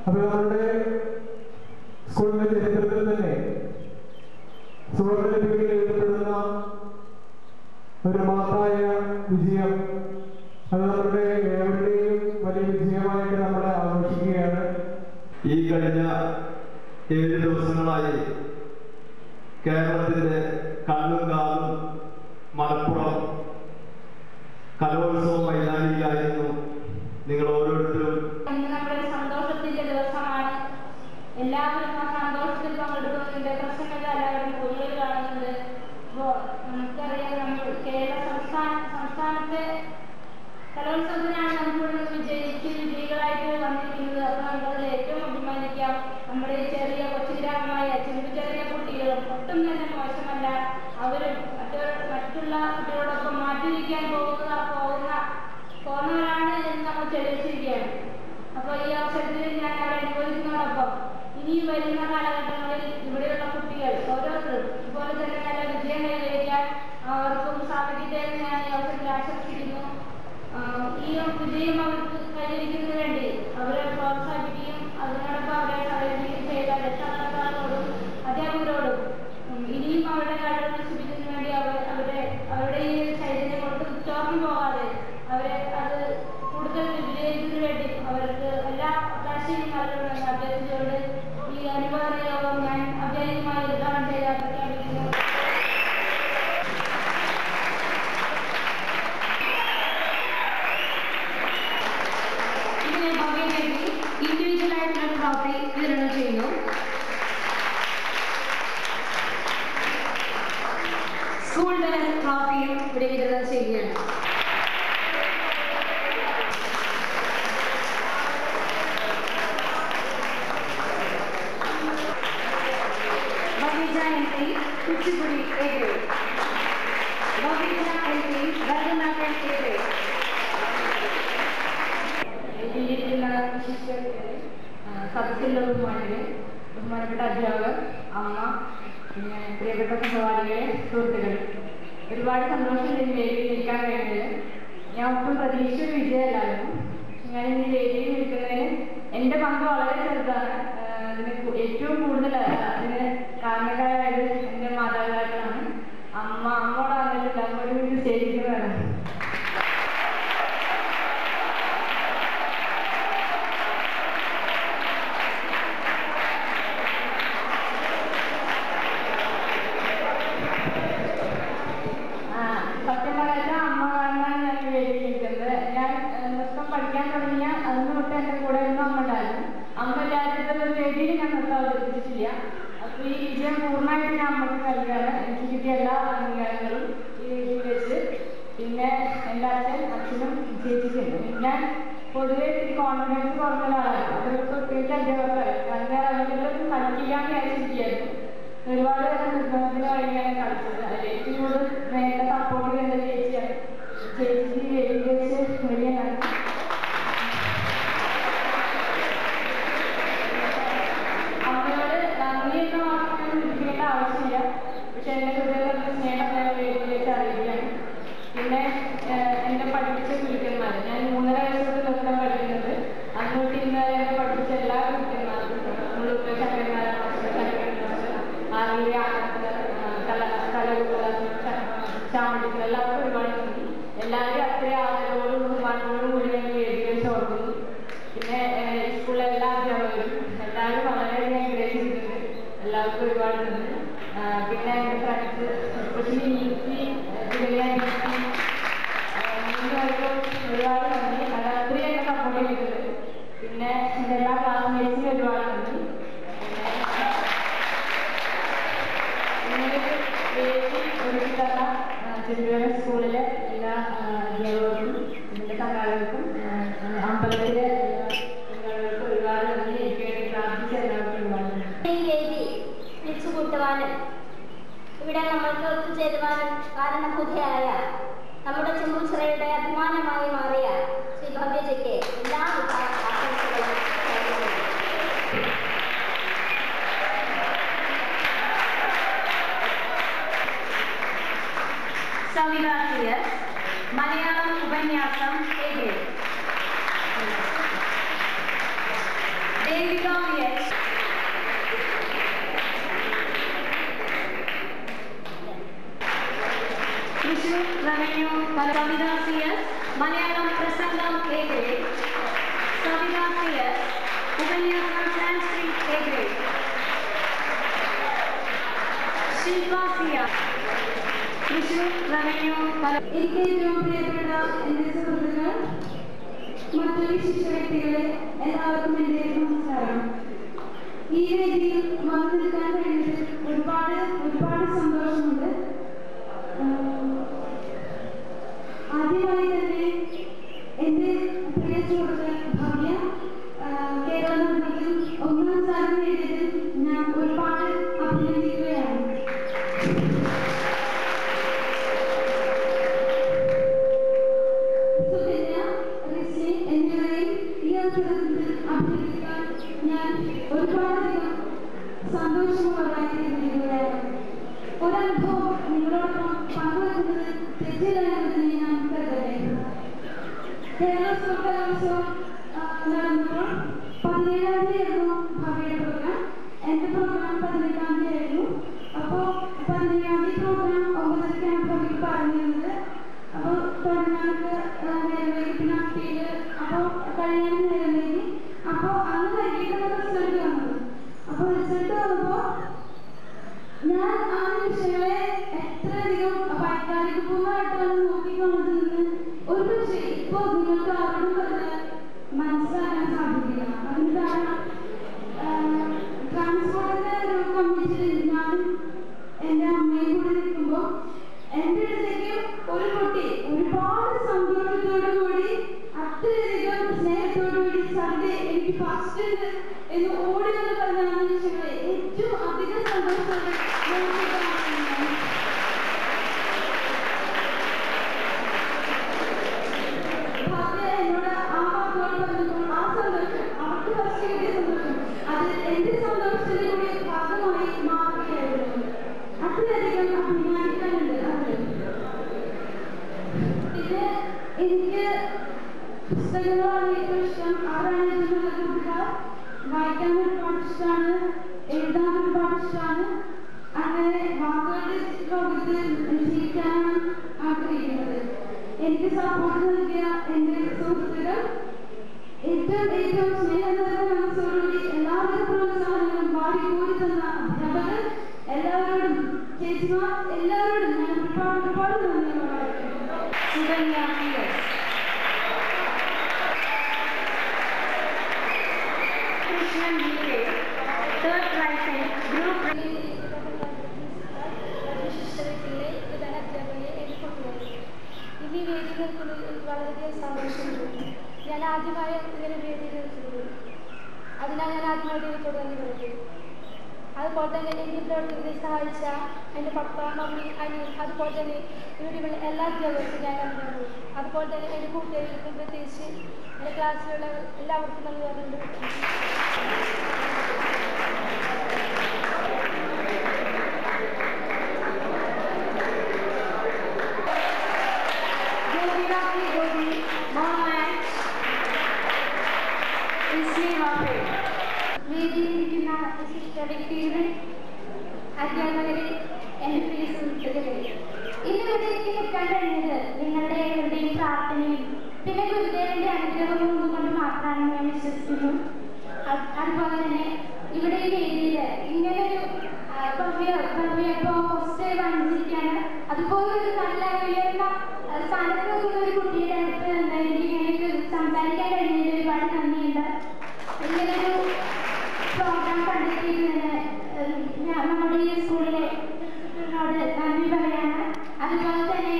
അപ്പോൾ നമ്മുടെ സ്കൂളിന്റെ ചരിത്രത്തിൽ തന്നെ സുവർണലിപിയിൽ എഴുതപ്പെടുന്ന ഒരു മഹത്തായ വിജയം, അത് നമ്മുടെ ഏവരുടെയും വലിയ വിജയമായിട്ട് നമ്മൾ ആഘോഷിക്കുകയാണ്. ഈ കഴിഞ്ഞ 7 ദിവസങ്ങളായി കേരളത്തിൻ്റെ കണ്ണും കാതും മലപ്പുറം കലോത്സവ മൈതാനിയിലായിരുന്നു. നിങ്ങൾ ഓരോരുത്തരും നമ്മുടെ സന്തോഷത്തിന്റെ ദിവസമാണ്. എല്ലാവരും ആ സന്തോഷത്തിൽ പങ്കെടുക്കുന്നുണ്ട്. പ്രസന്നത എല്ലാവരും കൂടുതൽ കാണുന്നുണ്ട്. ഇപ്പോൾ നമുക്കറിയാം, നമ്മൾ കേരള സംസ്ഥാനത്തെ കലോത്സവത്തിനാണ് നമ്മൾ വിജയികളായിട്ട് വന്നിരിക്കുന്നത്. അപ്പോൾ നമുക്കതിൽ ഏറ്റവും അഭിമാനിക്കാം. നമ്മുടെ ചെറിയ കൊച്ചു ഗ്രാമമായ ചെറിയ കുട്ടികളും ഒട്ടും തന്നെ മോശമല്ല. അവരും മറ്റുള്ള കുട്ടികളോടൊപ്പം മാറ്റിരിക്കാൻ പോകുന്നവരാണ് എന്ന് നമ്മൾ തെളിയിച്ചിരിക്കുകയാണ്. അപ്പോൾ ഈ അവസരത്തിൽ ഞാൻ അവരെ അനുഭവിക്കുന്നതോടൊപ്പം ഇനിയും വരുന്ന കാലഘട്ടങ്ങളിൽ ഇവിടെയുള്ള കുട്ടികൾ ഓരോരുത്തരും ഇതുപോലെ തന്നെ നല്ല വിജയം കൈവരിക്കാൻ അവർക്കും സാധിക്കട്ടെ എന്ന് ഞാൻ ഈ അവസരത്തിൽ ആശംസിക്കുന്നു. ഈ വിജയം അവർക്ക് കൈവരിക്കുന്നതിന് വേണ്ടി അവരെ പ്രോത്സാഹിപ്പിക്കുകയും അതിനോടൊപ്പം അവരെ സഹകരിക്കുകയും ചെയ്ത രക്ഷാകർത്താക്കളോടും അധ്യാപകരോടും ഇനിയും അവരുടെ കഴിവ് നശിപ്പിക്കുന്നതിന് വേണ്ടി അവരുടെ ഈ ചൈതന്യം കൊണ്ട് ചോർന്നു പോകാതെ അവരെ അത് കൂടുതൽ വിജയിക്കുന്നതിന് വേണ്ടി അവർക്ക് എല്ലാ ഒത്താശയും നൽകണമെന്ന് അഭ്യർത്ഥിച്ചുകൊണ്ട് ഈ അനുബന്ധ യോഗം ഞാൻ ഔദ്യോഗികമായി ഉദ്ഘാടനം ചെയ്യാൻ പ്രഖ്യാപിക്കുന്നു. ഇതിനെ ഭവ്യതയ്ക്ക് ഇൻഡിവിജ്വലായിട്ടുള്ള ട്രോഫി വിതരണം ചെയ്യുന്നു. സ്കൂൾ തല ട്രോഫിയും ഇവിടെ വിതരണം ചെയ്യുകയാണ്. കുച്ചിപ്പുടി ഏകേ ഭരതനാട്യം ഏകേ എത്തിയിരിക്കുന്ന സദസ്സിലുള്ള ബഹുമാനപ്പെട്ട അധ്യാപകർ, അമ്മ, പിന്നെ പ്രിയപ്പെട്ട സഹപാഠികളെ, സുഹൃത്തുക്കൾ, ഒരുപാട് സന്തോഷമുണ്ട് ഈ വേദിയിൽ നിൽക്കാൻ കഴിഞ്ഞത്. ഞാൻ ഒട്ടും പ്രതീക്ഷിച്ചൊരു വിജയമല്ലായിരുന്നു. ഞാൻ ഈ വേദിയിൽ നിൽക്കുന്നതിന് എൻ്റെ പങ്ക് വളരെ ചെറുതാണ്. അതിന് ഏറ്റവും കൂടുതൽ അതിന് കാരണക്കാരായത് എൻ്റെ മാതാപിതാക്കളാണ്. അമ്മോടാണെങ്കിലും അങ്ങോട്ട് വേണ്ടി സ്റ്റേജിക്കുന്നതാണ്. സത്യം പറയാൻ അമ്മ കാരണമാണ് ഞാൻ വേദിയിൽ നിൽക്കുന്നത്. ഞാൻ നൃത്തം പഠിക്കാൻ തുടങ്ങിയ അന്ന് തൊട്ട് എൻ്റെ കൂടെ ഒന്നും അമ്മ ഉണ്ടായിരുന്നു. അമ്മ എല്ലാവരുടെ ഒരു വേദിയിൽ ഞാൻ നൃത്തം അവതരിപ്പിച്ചിട്ടില്ല. അപ്പോൾ ഈ വിജയം പൂർണ്ണമായിട്ട് ഞാൻ അമ്മയ്ക്ക് നൽകുകയാണ്. എനിക്ക് കിട്ടിയ എല്ലാ അംഗീകാരങ്ങളും ഈ വേദിയിൽ വെച്ച്. പിന്നെ എൻ്റെ അച്ഛനും ചേച്ചിക്കുണ്ട്. ഞാൻ പൊതുവെ ഇത്തിരി കോൺഫിഡൻസ് കുറഞ്ഞ ഒരാളാണ്. അതൊരു പ്രത്യേകിച്ച് അധ്യാപകർ അവരെല്ലാം കളിക്കാൻ വിചാരിച്ചിരിക്കുകയായിരുന്നു. ഒരുപാട് നിർബന്ധത്തിന് വഴിയാണ് കളിച്ചത്. അതിൽ ഏറ്റവും കൂടുതൽ വേണ്ട സപ്പോർട്ട് വേണ്ട ചേച്ചിയാണ്. ചേച്ചി വേദിയിൽ വെച്ച് വലിയാണ്. അമ്മയോട് നന്ദിയൊന്നും മാത്രം വിളിക്കേണ്ട ആവശ്യമില്ല. പക്ഷെ എൻ്റെ ഹൃദയത്തിൽ സ്നേഹം ഞാൻ വേദിയിൽ വെച്ച് അറിയിക്കുകയാണ്. പിന്നെ എന്നെ പഠിപ്പിച്ച ഗുരുക്കന്മാർ, ഞാൻ 3.5 വയസ്സോട് നൃത്തം പഠിക്കുന്നത്. അന്നോട്ട് ഇന്ന് എന്നെ പഠിപ്പിച്ച എല്ലാ ഗുരുക്കന്മാർക്കും ചാമടിക്കൽ എല്ലാവർക്കും ഒരുപാട് നന്ദി. എല്ലാവരും അത്രയും ആദരവോടും ബഹുമാനത്തോടും കൂടി ഞാൻ വേദിയിൽ വെച്ച് ഓർക്കുന്നു. പിന്നെ സ്കൂളിലെ എല്ലാ അധ്യാപകരും എല്ലാവരും വളരെയധികം എൻകറേജ് ചെയ്തിട്ടുണ്ട്. എല്ലാവർക്കും ഒരുപാട് നന്ദി. പിന്നെ എൻ്റെ ഫ്രണ്ട്സ്, എസ്പെഷ്യലി ഒരുപാട് നന്ദി. അത് അത്രയും എന്നെ സപ്പോർട്ട് ചെയ്തിട്ടുണ്ട്. പിന്നെ എൻ്റെ എല്ലാ ക്ലാസ്മേറ്റ്സിനും ഒരുപാട് നന്ദി. ചെറുപുഴ സ്കൂളിലെ എല്ലാ അധ്യാപകർക്കും ഇതിൻ്റെ സംഘാടകർക്കും അമ്പലത്തിലെ Ubanya from Sand Street, A grade. Shilpa Sia, Thrissur Revenue. എനിക്ക് ഏറ്റവും പ്രിയപ്പെട്ട എൻ്റെ സുഹൃത്തുക്കൾ, മറ്റു വിശിഷ്ട വ്യക്തികളെ, എല്ലാവർക്കും എൻ്റെ നമസ്കാരം. ഈ വേദിയിൽ വന്നു നിൽക്കാൻ കഴിഞ്ഞതിൽ ഒരുപാട് സന്തോഷമുണ്ട്. ആദ്യമായി തന്നെ എൻ്റെ പ്രിയ സുഹൃത്ത് ഭവ്യ കേരള നടനത്തിൽ 1ാം സ്ഥാനം നേടിയതിൽ ഞാൻ ഒരുപാട് അഭിനന്ദിക്കുകയാണ്. സുകന്യ, റിസ്ലി എന്നിവരെയും ഈ അവസരത്തിൽ അഭിനന്ദിക്കാൻ ഞാൻ ഒരുപാടധികം സന്തോഷമുള്ളതായി തീരുമാനിക്കുകയാണ്. ഒരനുഭവം നിങ്ങളോടൊപ്പം പങ്കുവെക്കുന്നത് തെറ്റില്ലായെന്നതിനെ ഞാൻ കരുതട്ടെ. കേരള സ്കൂൾ കലോത്സവം നടന്നപ്പോൾ 17-ാം തീയതിയായിരുന്നു ഭവ്യയുടെ പ്രോഗ്രാം. എൻ്റെ പ്രോഗ്രാം 18-ാം തീയതിയായിരുന്നു. അപ്പോൾ 17-ാം തീയതി പ്രോഗ്രാം 9:30 ഭവ്യ പറഞ്ഞിരുന്നത്. അപ്പോൾ തുടങ്ങാനൊക്കെ നേരവേക്ക് പിന്നെ അപ്പീല് അപ്പോൾ കഴിയാൻ നേരവേക്ക്. അപ്പോൾ അന്ന് കഴിഞ്ഞിട്ടാണ് റിസൾട്ട് വന്നത്. അപ്പോൾ റിസൾട്ട് വന്നപ്പോൾ ഞാൻ ആ നിമിഷങ്ങളെ എത്രയധികം വൈകാരികപൂർണ്ണമായിട്ടാണ് നോക്കിക്കൊണ്ടിരുന്നത്. ഒരു പക്ഷേ ഇപ്പോൾ നിങ്ങൾക്ക് ആരോടും പറഞ്ഞാൽ മനസ്സിലാക്കാൻ സാധിക്കില്ല. അതിന് കാരണം ട്രാൻസ്പോർട്ടിൻ്റെ ഒരു കമ്മിറ്റിയിൽ ഞാനും എൻ്റെ അമ്മയും കൂടി നിൽക്കുമ്പോൾ എൻ്റെ അടുത്തേക്ക് ഒരു കുട്ടി ഒരുപാട് സന്തോഷത്തോടു കൂടി അത്രയധികം സ്നേഹത്തോടു കൂടി സാറിൻ്റെ എനിക്ക് ഫസ്റ്റ് ഉണ്ട് എന്ന് ഓടി വന്ന് പറഞ്ഞ ആ നിമിഷങ്ങളെ ഏറ്റവും അധികം സന്തോഷത്തോടെ എന്നോട് ആ വാക്കുകൾ പറഞ്ഞപ്പോൾ ആ സന്തോഷം അവർക്ക് ഫസ്റ്റ് കിട്ടിയ സന്തോഷം അത് എൻ്റെ സന്തോഷത്തിന്റെ കൂടി ഭാഗമായി മാറുകയായിരുന്നു. അത്രയധികം അഭിമാനിക്കാനുണ്ട് അതിൽ. പിന്നെ എനിക്ക് പുസ്തകങ്ങളാണ് ഏറ്റവും ഇഷ്ടം. ആരാണ് ഏറ്റവും നല്ല കൂട്ടുകാർ. വായിക്കാൻ ഒരുപാട് ഇഷ്ടമാണ്, എഴുതാൻ ഒരുപാട് ഇഷ്ടമാണ്. അങ്ങനെ വാക്കുകളുടെ ലോകത്ത് ജീവിക്കാനാണ് ആഗ്രഹിക്കുന്നത്. എനിക്ക് സപ്പോർട്ട് നൽകിയ എൻ്റെ സുഹൃത്തുക്കൾ, ഏറ്റവും സ്നേഹം നിറഞ്ഞ മനസ്സോടുകൂടി എല്ലാവരുടെ പ്രോത്സാഹനങ്ങളും വാരിക്കോരി തന്ന അധ്യാപകർ, എല്ലാവരോടും ചേച്ചിമാർ, എല്ലാവരോടും ഞാൻ ഒരുപാട് നന്ദിയുള്ളതാണ്. സുകന്യ കൃഷ്ണൻ ജിയെ തേർഡ് പ്രൈസ് ഗ്രൂപ്പ് വിശിഷ്ടവ്യക്തികളെ, പ്രധാന അധ്യാപകരെ, എൻ്റെ കുട്ടികളെ, ഇനി വേദി നിൽക്കുന്നത് എനിക്ക് വളരെയധികം സന്തോഷമുണ്ട്. ഞാൻ ആദ്യമായി ഇങ്ങനെ വേദി നിൽക്കുന്നത്. അതിനാൽ ഞാൻ ആദ്യമായി ദൈവത്തോട് നന്ദി പറയുന്നു. അതുപോലെ തന്നെ എന്നെ പ്രവർത്തനത്തെ സഹായിച്ച എൻ്റെ പപ്പ, മമ്മി, അനിയൻ, അതുപോലെ തന്നെ ഇവിടെയുള്ള എല്ലാ അധ്യാപകർക്കും ഞാൻ നന്ദി പറയുന്നു. അതുപോലെ തന്നെ എൻ്റെ കൂട്ടുകാർക്കും പ്രത്യേകിച്ച് എൻ്റെ ക്ലാസ്സിലുള്ള എല്ലാവർക്കും നന്ദി പറഞ്ഞുകൊണ്ട് വേദിയിരിക്കുന്ന വിശിഷ്ട വ്യക്തികളെ, അധ്യാപകരെ, എൻ്റെ പ്രിയ സുഹൃത്തുക്കളെ, ഇന്നിവിടെ എനിക്ക് നിൽക്കാൻ കഴിഞ്ഞത് നിങ്ങളുടെ ഏവരുടെയും പ്രാർത്ഥനയും പിന്നെ ഗുരുദേവന്റെ അനുഗ്രഹവും കൊണ്ട് മാത്രമാണെന്ന് ഞാൻ വിശ്വസിക്കുന്നു. അതുപോലെ തന്നെ ഇവിടെ ഈ വേദിയിൽ ഇങ്ങനൊരു ഇപ്പോൾ ഫസ്റ്റ് വാങ്ങിച്ചിരിക്കുകയാണ്. അതുപോലെ ഒരു നല്ല ഉയർന്ന സ്ഥാനത്ത് നിൽക്കുന്ന ഒരു കുട്ടിയുടെ അടുത്ത് എനിക്ക് ഇങ്ങനെ സംസാരിക്കാൻ കഴിഞ്ഞതിൽ ഒരുപാട് നന്ദിയുണ്ട്. ഇങ്ങനൊരു പ്രോഗ്രാം കണ്ടക്ട് ചെയ്തതിന് നമ്മുടെ ഈ സ്കൂളിലെ പ്രിൻസിപ്പലിനോട് നന്ദി പറയാണ്. അതുപോലെ തന്നെ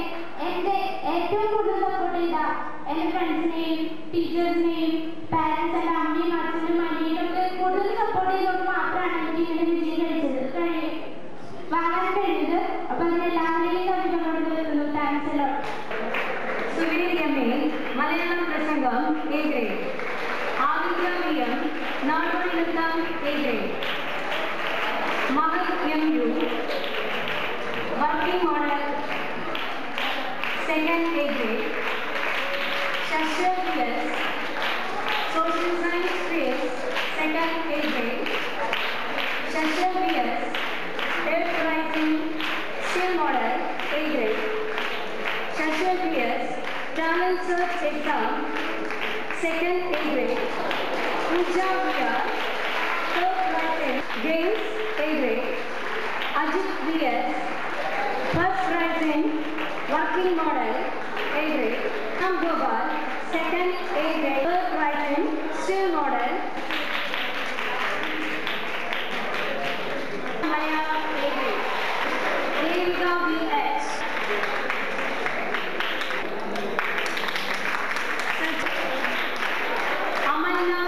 എൻ്റെ ഏറ്റവും കൂടുതൽ സപ്പോർട്ട് ചെയ്ത എൻ്റെ ഫ്രണ്ട്സിനെയും ടീച്ചേഴ്സിനെയും പാരൻസ് എൻ്റെ അമ്മയും അച്ഛനും അനിയനും ഒക്കെ കൂടുതൽ സപ്പോർട്ട് ചെയ്തുകൊണ്ട് മാത്രമാണ് എനിക്ക് ഇങ്ങനെ വിജയം വാങ്ങാൻ കഴിഞ്ഞത്. അപ്പം അതിനെല്ലാവരെയും നന്ദി പറഞ്ഞു. താങ്ക്സ് എല്ലാം. സുവീര്യമ്മയിൽ മലയാളം പ്രസംഗം A grade. ആദിത്യം നാടോടി നൃത്തം A grade. Mahal MU working model second A grade. Sasi PS social science ഫീസ് second A grade. Sasi PS എഴുത്ത് writing skill model A grade. Sasi PS Talent Search Exam second A grade. Pooja Via model. Maya Devi. Devika VX. Amanna.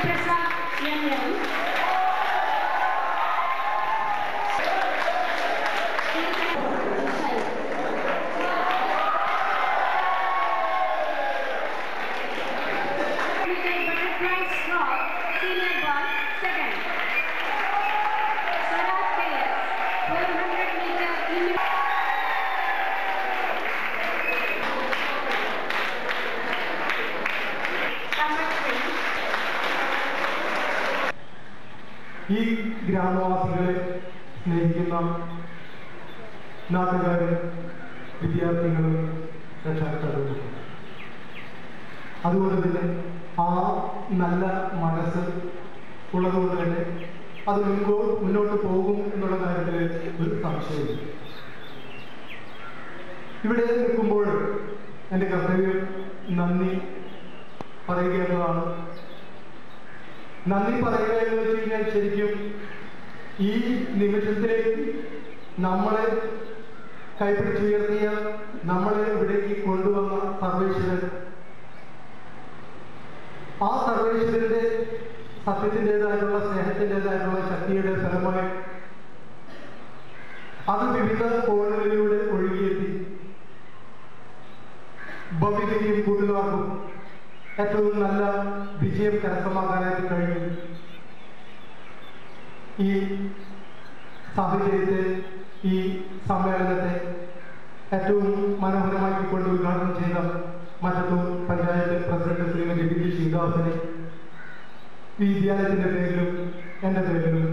Prasad Yanyan. Butterfly straw, senior boy, second. Sarat Kayas, 400 meter limit. ഈ ഗ്രാമവാസികളെ സ്നേഹിക്കുന്ന നാട്ടുകാരും വിദ്യാർത്ഥികളും രക്ഷാകർത്താക്കളും അതുകൊണ്ട് തന്നെ ആ നല്ല മനസ്സ് ഉള്ളതുകൊണ്ട് തന്നെ അത് മുന്നോട്ട് പോകും എന്നുള്ള കാര്യത്തിൽ ഒരു സംശയമില്ല. ഇവിടെ നിൽക്കുമ്പോൾ എൻ്റെ കർത്തവ്യം നന്ദി പറയുക എന്നതാണ്. നന്ദി പറയുക എന്ന് വെച്ച് കഴിഞ്ഞാൽ ശരിക്കും ഈ നിമിഷത്തിലേക്ക് നമ്മളെ കൈപിടിച്ചുയർത്തിയ നമ്മളെ ഇവിടേക്ക് കൊണ്ടുവന്ന സർവേശ്വരൻ, ആ സർവേശ്വരന്റെ സത്യത്തിൻ്റെതായിട്ടുള്ള സ്നേഹത്തിൻ്റെതായിട്ടുള്ള ശക്തിയുടെ ഫലമായി അത് വിവിധ കോണുകളിലൂടെ ഒഴുകിയെത്തി ഭവികയും കൂട്ടുകാർക്കും ഏറ്റവും നല്ല വിജയം കരസ്ഥമാക്കാനായിട്ട് കഴിഞ്ഞു. ഈ സാഹചര്യത്തെ, ഈ സമ്മേളനത്തെ ഏറ്റവും മനോഹരമാക്കിക്കൊണ്ട് ഉദ്ഘാടനം ചെയ്ത മറ്റത്തൂർ പഞ്ചായത്ത് പ്രസിഡന്റ് ശ്രീമതി ബി ശ്രീനിവാസനെ ഈ വിദ്യാലയത്തിൻ്റെ പേരിലും എൻ്റെ പേരിലും